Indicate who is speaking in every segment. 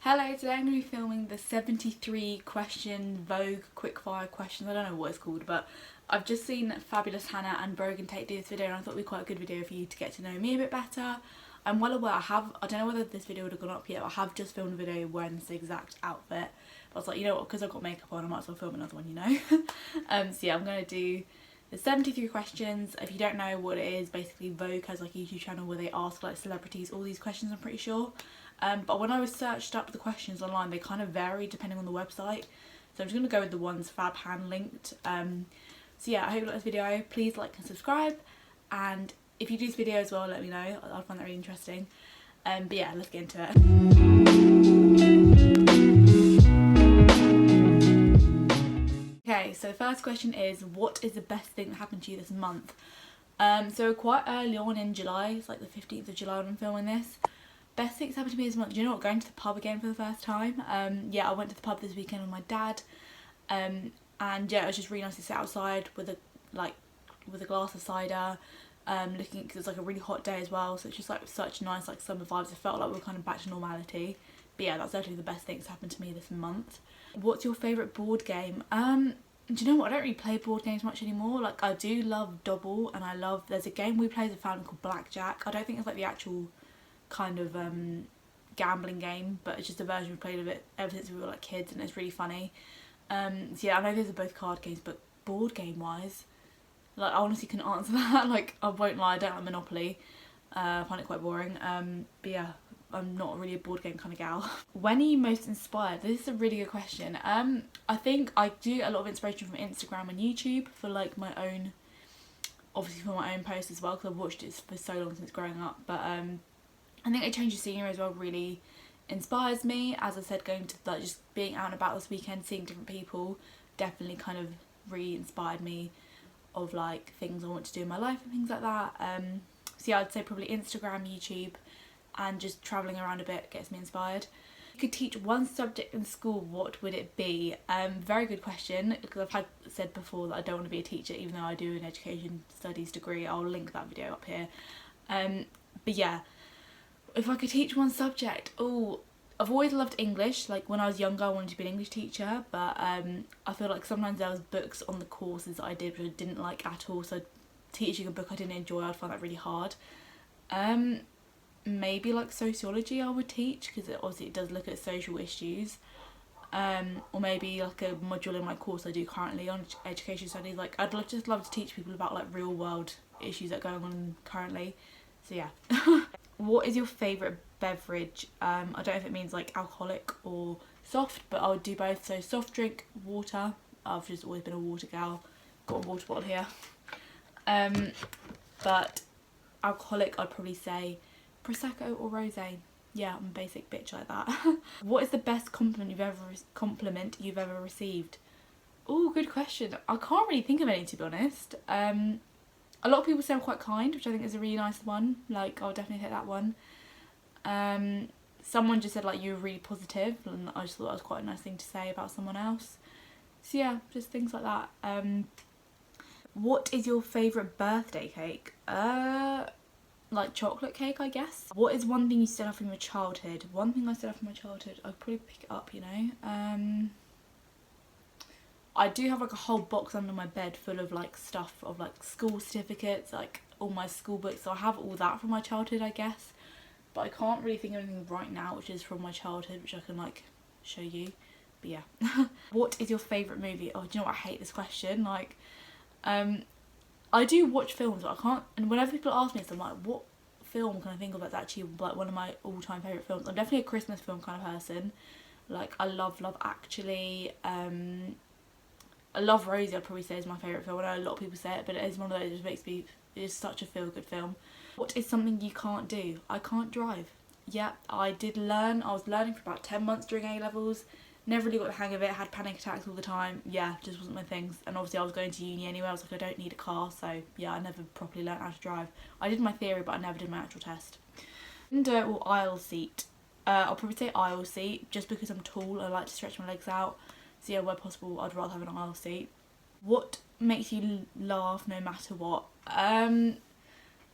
Speaker 1: Hello, today I'm going to be filming the 73 question Vogue Quickfire questions. I don't know what it's called, but I've just seen Fabulous Hannah and Brogan Tate do this video and I thought it would be quite a good video for you to get to know me a bit better. I'm well aware I don't know whether this video would have gone up yet, but I have just filmed a video wearing this exact outfit. But I was like, you know what, because I've got makeup on, I might as well film another one, you know. So yeah, I'm going to do the 73 questions. If you don't know what it is, basically Vogue has like a YouTube channel where they ask like celebrities all these questions, I'm pretty sure. But when I was searched up the questions online, they kind of vary depending on the website. So I'm just going to go with the ones Fab hand linked. So yeah, I hope you like this video. Please like and subscribe. And if you do this video as well, let me know. I'd find that really interesting. But yeah, let's get into it. Okay, so the first question is, what is the best thing that happened to you this month? So quite early on in July, it's like the 15th of July when I'm filming this. Best things happened to me this month. Do you know what? Going to the pub again for the first time. Yeah, I went to the pub this weekend with my dad. And yeah, it was just really nice to sit outside with a glass of cider, looking, because it's like a really hot day as well. So it's just like such nice like summer vibes. It felt like we were kind of back to normality. But yeah, that's definitely the best thing that's happened to me this month. What's your favourite board game? Do you know what? I don't really play board games much anymore. Like I do love Dobble, and there's a game we play as a family called Blackjack. I don't think it's like the actual kind of gambling game, but it's just a version we played of it ever since we were like kids, and it's really funny. So yeah, I know those are both card games, but board game wise, like I honestly couldn't answer that. Like I won't lie, I don't like Monopoly. I find it quite boring. But yeah, I'm not really a board game kind of gal. When are you most inspired? This is a really good question. I think I do get a lot of inspiration from Instagram and YouTube for like my own, obviously for my own posts as well, because I've watched it for so long since growing up. But I think a change of scenery as well really inspires me. As I said, going to like just being out and about this weekend, seeing different people, definitely kind of really inspired me of like things I want to do in my life and things like that. So yeah, I'd say probably Instagram, YouTube, and just travelling around a bit gets me inspired. If you could teach one subject in school, what would it be? Very good question, because I've said before that I don't want to be a teacher, even though I do an education studies degree. I'll link that video up here. But yeah, if I could teach one subject, I've always loved English. Like when I was younger I wanted to be an English teacher, but I feel like sometimes there was books on the courses that I did which I didn't like at all, so teaching a book I didn't enjoy, I'd find that really hard. Maybe like sociology I would teach, because obviously it does look at social issues. Or maybe like a module in my course I do currently on education studies. Like I'd just love to teach people about like real world issues that are going on currently. So yeah. What is your favourite beverage? I don't know if it means like alcoholic or soft, but I would do both. So soft drink, water. I've just always been a water gal. Got a water bottle here. But alcoholic, I'd probably say Prosecco or rosé. Yeah, I'm a basic bitch like that. What is the best compliment you've ever received? Oh, good question. I can't really think of any, to be honest. A lot of people say I'm quite kind, which I think is a really nice one. Like, I'll definitely take that one. Someone just said, like, you were really positive, and I just thought that was quite a nice thing to say about someone else. So yeah, just things like that. What is your favourite birthday cake? Like chocolate cake, I guess. What is one thing you still have from your childhood? One thing I still have from my childhood, I'd probably pick it up, you know. I do have like a whole box under my bed full of like stuff of like school certificates, like all my school books. So I have all that from my childhood, I guess. But I can't really think of anything right now which is from my childhood which I can like show you. But yeah. What is your favourite movie? Oh, do you know what? I hate this question. Like, I do watch films, but I can't. And whenever people ask me this, I'm like, what film can I think of that's actually like one of my all-time favourite films? I'm definitely a Christmas film kind of person. Like, I love Love Actually. I love Rosie, I'd probably say is my favourite film. I know a lot of people say it, but it is one of those that just makes me, it is such a feel-good film. What is something you can't do? I can't drive. Yeah, I was learning for about 10 months during A-levels. Never really got the hang of it, had panic attacks all the time. Yeah, just wasn't my thing. And obviously I was going to uni anyway, I was like, I don't need a car, so yeah, I never properly learnt how to drive. I did my theory, but I never did my actual test. Window or aisle seat? I'll probably say aisle seat, just because I'm tall, I like to stretch my legs out. So yeah, where possible, I'd rather have an aisle seat. What makes you laugh no matter what? Oh,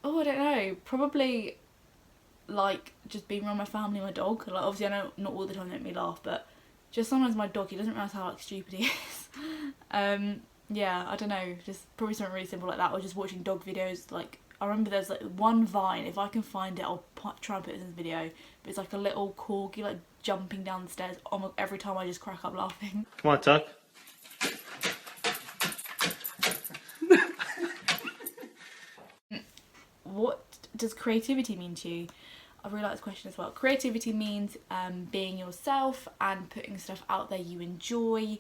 Speaker 1: I don't know. Probably like just being around my family and my dog. Like obviously I know not all the time they make me laugh, but just sometimes my dog, he doesn't realise how like stupid he is. Yeah, I don't know, just probably something really simple like that, or just watching dog videos. Like I remember there's like one Vine, if I can find it I'll try and put it in this video, but it's like a little corgi like jumping down the stairs. Oh my, every time I just crack up laughing.
Speaker 2: Come on, Tuck.
Speaker 1: What does creativity mean to you? I really like this question as well. Creativity means being yourself and putting stuff out there you enjoy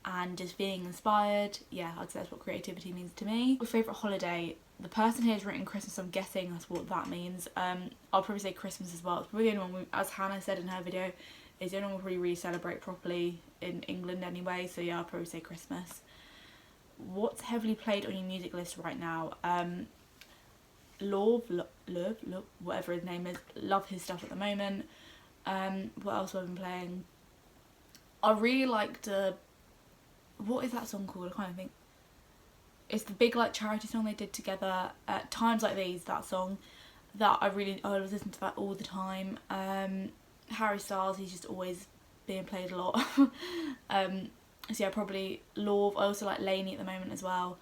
Speaker 1: and just feeling inspired. Yeah, I'd say that's what creativity means to me. Your favourite holiday? The person here has written Christmas, so I'm guessing that's what that means. I'll probably say Christmas as well. It's probably the only one, as Hannah said in her video, is the only one we really celebrate properly in England anyway, so yeah, I'll probably say Christmas. What's heavily played on your music list right now? Love, whatever his name is, love his stuff at the moment. What else have I been playing? I really liked what is that song called? I can't even think. It's the big like charity song they did together, Times Like These, that song. That I was listening to that all the time. Harry Styles, he's just always being played a lot. So yeah, probably Love. I also like Lainey at the moment as well.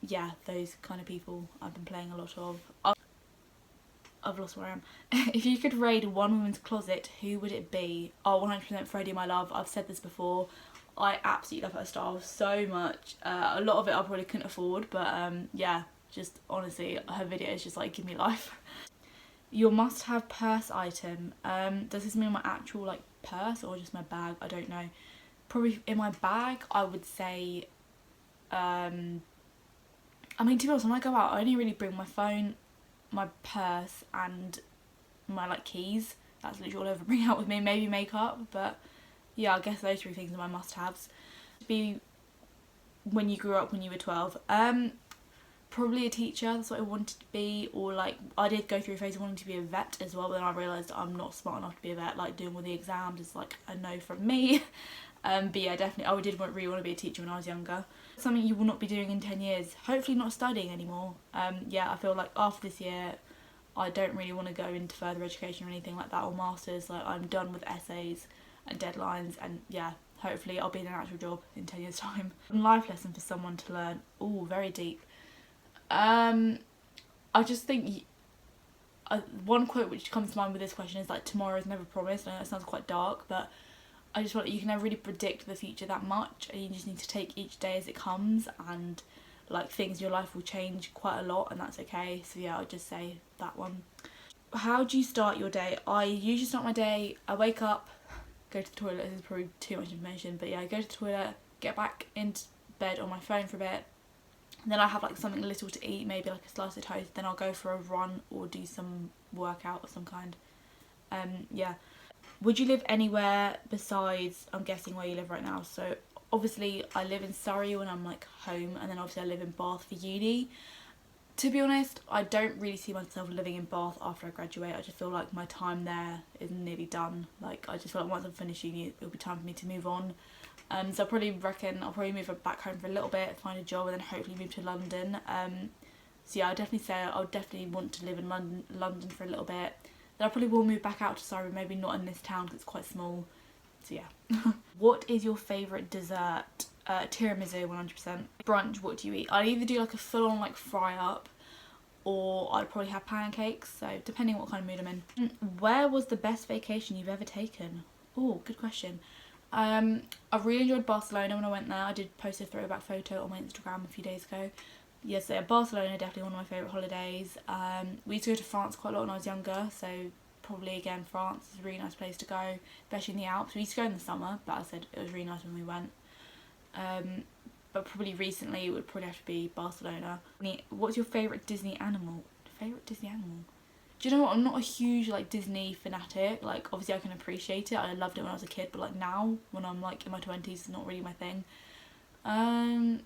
Speaker 1: Yeah, those kind of people I've been playing a lot of. I've lost where I am. If you could raid one woman's closet, who would it be? Oh, 100% Freddie, my love. I've said this before. I absolutely love her style so much. A lot of it I probably couldn't afford, but yeah, just honestly, her videos just like give me life. Your must-have purse item. Does this mean my actual like purse or just my bag? I don't know. Probably in my bag, I would say. I mean, to be honest, when I go out, I only really bring my phone, my purse, and my like keys. That's literally all I ever bring out with me. Maybe makeup, but yeah, I guess those three things are my must-haves. Be when you grew up when you were 12. Probably a teacher. That's what I wanted to be. Or like I did go through a phase of wanting to be a vet as well, but then I realised I'm not smart enough to be a vet. Like doing all the exams is like a no from me. But yeah, definitely I did really want to be a teacher when I was younger. Something you will not be doing in 10 years. Hopefully not studying anymore. Yeah, I feel like after this year I don't really want to go into further education or anything like that, or masters. Like I'm done with essays and deadlines, and yeah, hopefully I'll be in an actual job in 10 years time. Life lesson for someone to learn. Oh, very deep. I just think one quote which comes to mind with this question is like, tomorrow is never promised. I know that sounds quite dark, but I just feel like you can never really predict the future that much, and you just need to take each day as it comes, and like things in your life will change quite a lot, and that's okay. So yeah, I'll just say that one. How do you start your day? I usually start my day, I wake up, go to the toilet. This is probably too much information, but yeah, I go to the toilet, get back into bed on my phone for a bit, and then I have like something little to eat, maybe like a slice of toast. Then I'll go for a run or do some workout of some kind. Yeah. Would you live anywhere besides, I'm guessing, where you live right now? So obviously I live in Surrey when I'm like home, and then obviously I live in Bath for uni. To be honest, I don't really see myself living in Bath after I graduate. I just feel like my time there is nearly done. Like I just feel like once I've finished uni, it'll be time for me to move on. So I probably reckon I'll probably move back home for a little bit, find a job, and then hopefully move to London. So yeah, I'd definitely say I would definitely want to live in London for a little bit. Then I probably will move back out to Surrey, maybe not in this town because it's quite small. So yeah. What is your favourite dessert? Tiramisu, 100%. Brunch, what do you eat? I'd either do like a full-on like fry up, or I'd probably have pancakes, so depending what kind of mood I'm in. Where was the best vacation you've ever taken? Oh, good question. I really enjoyed Barcelona when I went there. I did post a throwback photo on my Instagram a few days ago. Yes, yeah, so Barcelona, definitely one of my favourite holidays. We used to go to France quite a lot when I was younger, so probably again France is a really nice place to go, especially in the Alps. We used to go in the summer, but as I said, it was really nice when we went. But probably recently it would probably have to be Barcelona. What's your favourite Disney animal? Favourite Disney animal? Do you know what? I'm not a huge like Disney fanatic. Like obviously I can appreciate it. I loved it when I was a kid, but like now when I'm like in my 20s, it's not really my thing. I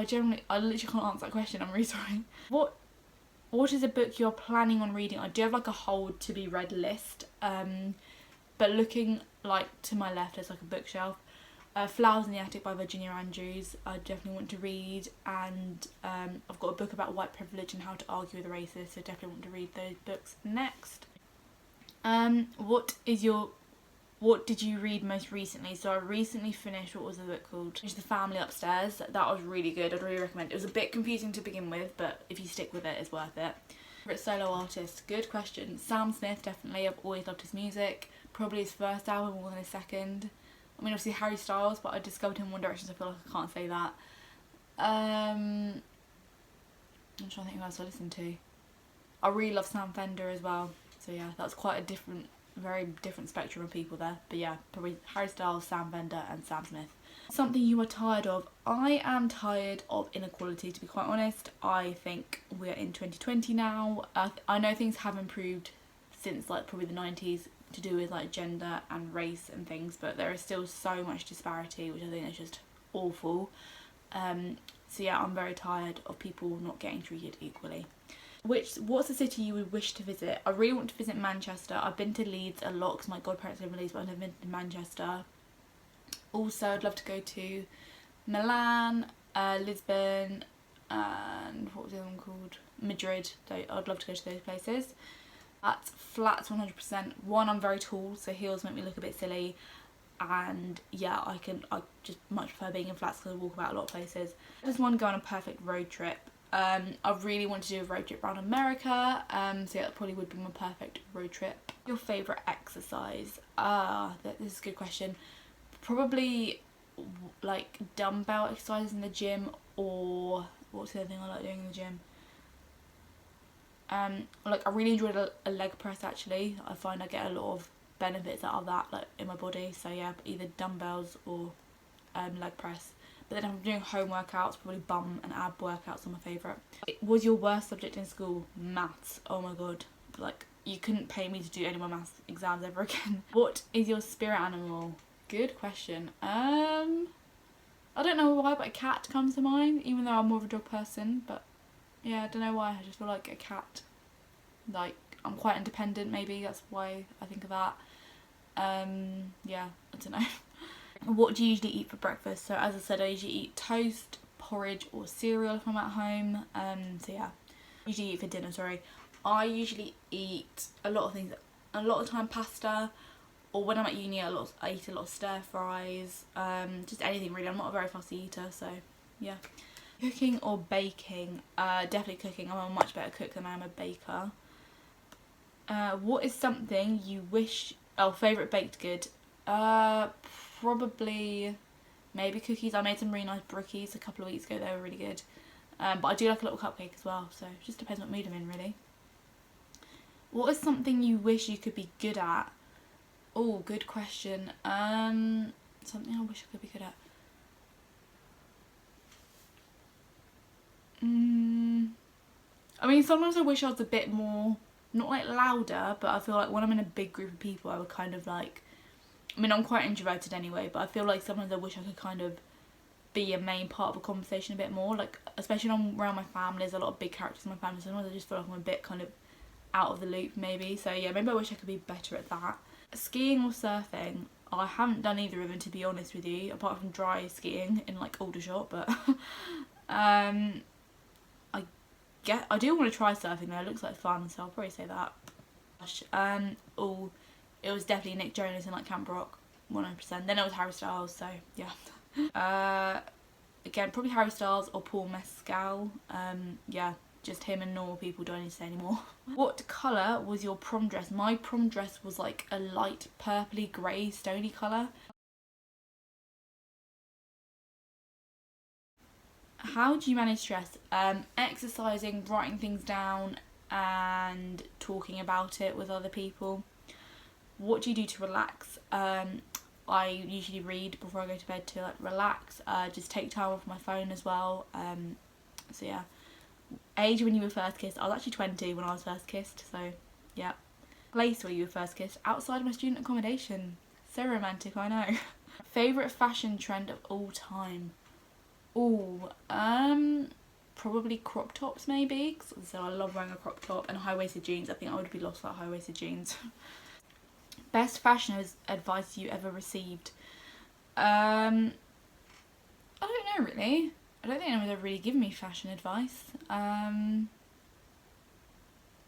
Speaker 1: literally can't answer that question. I'm really sorry. What is a book you're planning on reading? I do have like a hold to be read list. But looking like to my left, there's like a bookshelf. Flowers in the Attic by Virginia Andrews, I definitely want to read, and I've got a book about white privilege and how to argue with racists, so definitely want to read those books next. What did you read most recently? So I recently finished, what was the book called? It's The Family Upstairs. That was really good. I'd really recommend it. It was a bit confusing to begin with, but if you stick with it, it's worth it. Favorite solo artist? Good question. Sam Smith, definitely. I've always loved his music. Probably his first album more than his second. I mean, obviously Harry Styles, but I discovered him in One Direction, so I feel like I can't say that. I'm trying to think who else I listen to. I really love Sam Fender as well. So yeah, that's quite a very different spectrum of people there. But yeah, probably Harry Styles, Sam Fender and Sam Smith. Something you are tired of? I am tired of inequality, to be quite honest. I think we're in 2020 now. I know things have improved since like probably the 90s to do with like gender and race and things, but there is still so much disparity, which I think is just awful. So yeah, I'm very tired of people not getting treated equally. What's the city you would wish to visit? I really want to visit Manchester. I've been to Leeds a lot because my godparents live in Leeds, but I've never been to Manchester. Also, I'd love to go to Milan, Lisbon, and what was the other one called? Madrid. I'd love to go to those places. That's flats 100%. One, I'm very tall, so heels make me look a bit silly. And yeah, I just much prefer being in flats because I walk about a lot of places. I just want to go on a perfect road trip. I really want to do a road trip around America, so yeah, that probably would be my perfect road trip. Your favourite exercise? This is a good question. Probably like dumbbell exercises in the gym, or what's the other thing I like doing in the gym? Like I really enjoyed a leg press actually. I find I get a lot of benefits out of that, like in my body. So yeah, either dumbbells or leg press. But then if I'm doing home workouts, probably bum and ab workouts are my favourite. Was your worst subject in school? Maths. Oh my god. Like, you couldn't pay me to do any more maths exams ever again. What is your spirit animal? Good question. I don't know why, but a cat comes to mind, even though I'm more of a dog person. But yeah, I don't know why. I just feel like a cat. Like, I'm quite independent, maybe. That's why I think of that. Yeah, I don't know. What do you usually eat for breakfast? So as I said, I usually eat toast, porridge or cereal if I'm at home. So yeah, usually eat for dinner, sorry. I usually eat a lot of things, a lot of time pasta, or when I'm at uni I eat a lot of stir fries, just anything really. I'm not a very fussy eater, so yeah. Cooking or baking? Definitely cooking. I'm a much better cook than I am a baker. What is something you wish... favourite baked good? Probably maybe cookies. I made some really nice brookies a couple of weeks ago. They were really good. But I do like a little cupcake as well, so it just depends what mood I'm in, really. What is something you wish you could be good at? Oh, good question. Something I wish I could be good at. I mean, sometimes I wish I was a bit more, not like louder, but I feel like when I'm in a big group of people, I would kind of like... I mean, I'm quite introverted anyway, but I feel like sometimes I wish I could kind of be a main part of a conversation a bit more. Like, especially when I'm around my family, there's a lot of big characters in my family, so sometimes I just feel like I'm a bit kind of out of the loop, maybe. So yeah, maybe I wish I could be better at that. Skiing or surfing? I haven't done either of them, to be honest with you, apart from dry skiing in like Aldershot, but I do want to try surfing though. It looks like fun, so I'll probably say that. It was definitely Nick Jonas and like Camp Rock, 100%. Then it was Harry Styles, so yeah. Again, probably Harry Styles or Paul Mescal. Yeah, just him and normal people, don't need to say anymore. What colour was your prom dress? My prom dress was like a light purpley grey stony colour. How do you manage stress? Exercising, writing things down and talking about it with other people. What do you do to relax? I usually read before I go to bed to like relax. Just take time off my phone as well. So yeah. Age when you were first kissed? I was actually 20 when I was first kissed, so yeah. Place where you were first kissed? Outside my student accommodation. So romantic, I know. Favourite fashion trend of all time? Oh, probably crop tops maybe. So I love wearing a crop top, and high-waisted jeans. I think I would be lost without high-waisted jeans. Best fashion advice you ever received? I don't know really. I don't think anyone's ever really given me fashion advice.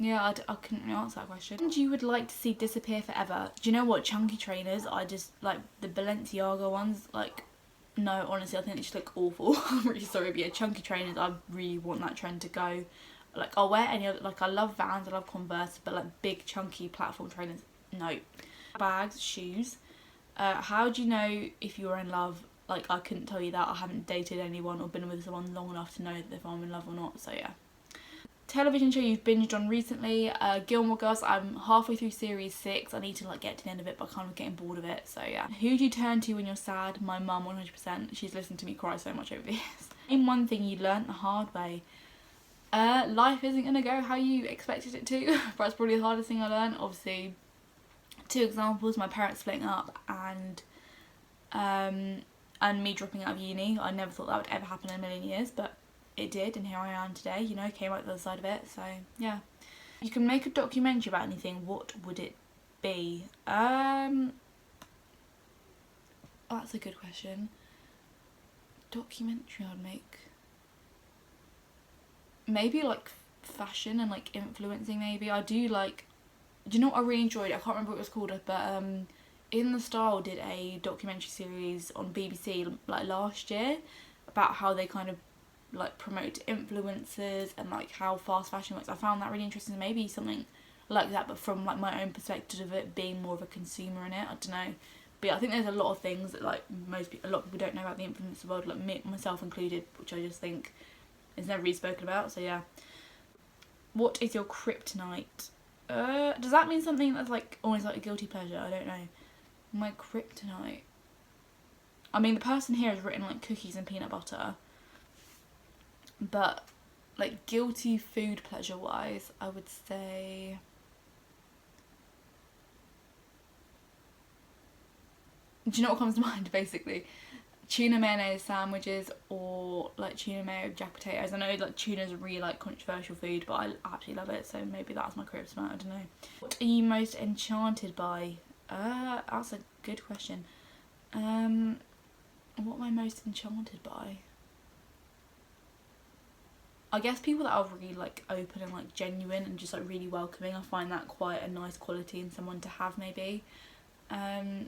Speaker 1: Yeah, I couldn't really answer that question. And you would like to see disappear forever? Do you know what? Chunky trainers, I just, like, the Balenciaga ones, like, no, honestly, I think they just look awful. I'm really sorry, but yeah, chunky trainers, I really want that trend to go. Like, I'll wear any other, like, I love Vans, I love Converse, but, like, big, chunky platform trainers, no. Bags, shoes. How do you know if you're in love? Like, I couldn't tell you that. I haven't dated anyone or been with someone long enough to know if I'm in love or not, so yeah. Television show you've binged on recently? Gilmore Girls. I'm halfway through series 6. I need to like get to the end of it, but I'm kind of getting bored of it, so yeah. Who do you turn to when you're sad? My mum, 100%. She's listened to me cry so much over this. Name one thing you learnt the hard way. Life isn't gonna go how you expected it to. But that's probably the hardest thing I learned. Obviously, 2 examples: my parents splitting up and me dropping out of uni. I never thought that would ever happen in a million years, but it did, and here I am today, you know, came out the other side of it, so yeah. You can make a documentary about anything, what would it be? That's a good question. Documentary I'd make. Maybe like fashion and like influencing maybe. I do like, do you know what I really enjoyed? I can't remember what it was called, but In the Style did a documentary series on BBC like last year about how they kind of like promote influencers and like how fast fashion works. I found that really interesting. Maybe something like that, but from like my own perspective of it being more of a consumer in it. I don't know, but yeah, I think there's a lot of things that like a lot of people don't know about the influencer world, like me, myself included, which I just think is never really spoken about, so yeah. What is your kryptonite? Does that mean something that's like almost like a guilty pleasure? I don't know. My kryptonite, I mean, the person here has written like cookies and peanut butter, but like guilty food pleasure wise, I would say do you know what comes to mind? Basically tuna mayonnaise sandwiches, or like tuna mayo with jack potatoes. I know like tuna's a really like controversial food, but I absolutely love it, so maybe that's my kryptonite. I don't know. What are you most enchanted by? That's a good question. What am I most enchanted by? I guess people that are really like open and like genuine and just like really welcoming. I find that quite a nice quality in someone to have, maybe. So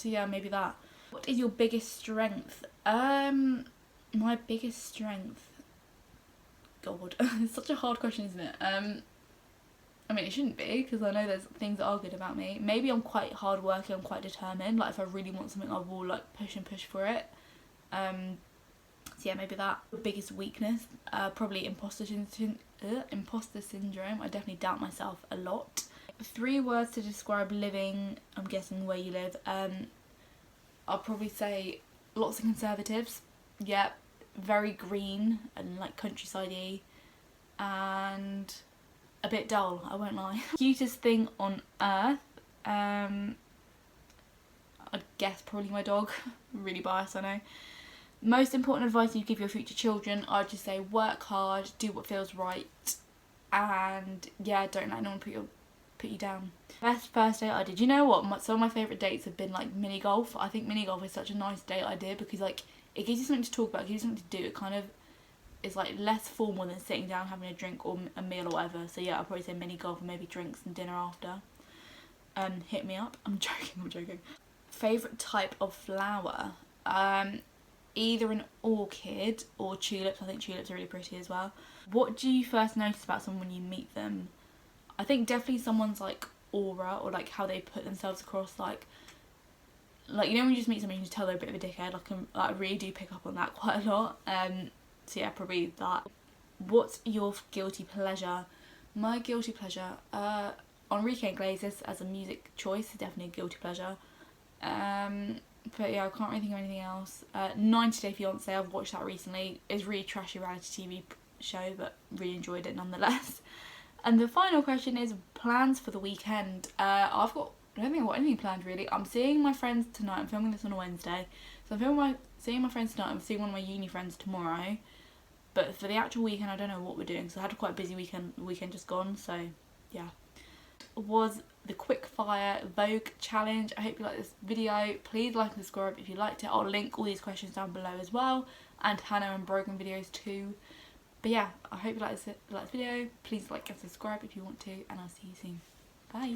Speaker 1: yeah, maybe that. What is your biggest strength? My biggest strength, God, it's such a hard question, isn't it? I mean, it shouldn't be, because I know there's things that are good about me. Maybe I'm quite hardworking, I'm quite determined. Like if I really want something, I will like push and push for it. So yeah, maybe that. Biggest weakness, probably imposter syndrome. I definitely doubt myself a lot. 3 words to describe living, I'm guessing where you live. I'll probably say lots of conservatives. Yep, very green and like countryside-y, and a bit dull, I won't lie. Cutest thing on earth, I guess probably my dog. Really biased, I know. Most important advice you give your future children, I'd just say work hard, do what feels right, and yeah, don't let anyone put you down. Best first date I did. You know what? Some of my favourite dates have been like mini golf. I think mini golf is such a nice date idea because like it gives you something to talk about, it gives you something to do. It kind of is like less formal than sitting down having a drink or a meal or whatever. So yeah, I'll probably say mini golf and maybe drinks and dinner after. Hit me up. I'm joking. Favourite type of flower? Either an orchid or tulips. I think tulips are really pretty as well. What do you first notice about someone when you meet them? I think definitely someone's like aura, or like how they put themselves across, like you know when you just meet someone you can just tell they're a bit of a dickhead. I really do pick up on that quite a lot. So yeah, probably that. What's your guilty pleasure? My guilty pleasure, Enrique Iglesias as a music choice is definitely a guilty pleasure. But yeah, I can't really think of anything else. 90 Day Fiancé, I've watched that recently. It's a really trashy reality TV show, but really enjoyed it nonetheless. And the final question is plans for the weekend. I don't think I've got anything planned really. I'm seeing my friends tonight. I'm filming this on a Wednesday. So I'm seeing my friends tonight. I'm seeing one of my uni friends tomorrow. But for the actual weekend, I don't know what we're doing. So I had a quite busy weekend just gone. So yeah. was the Quickfire Vogue challenge. I hope you liked this video. Please like and subscribe if you liked it. I'll link all these questions down below as well, and Hannah and Brogan videos too. But yeah, I hope you like this video. Please like and subscribe if you want to, and I'll see you soon. Bye.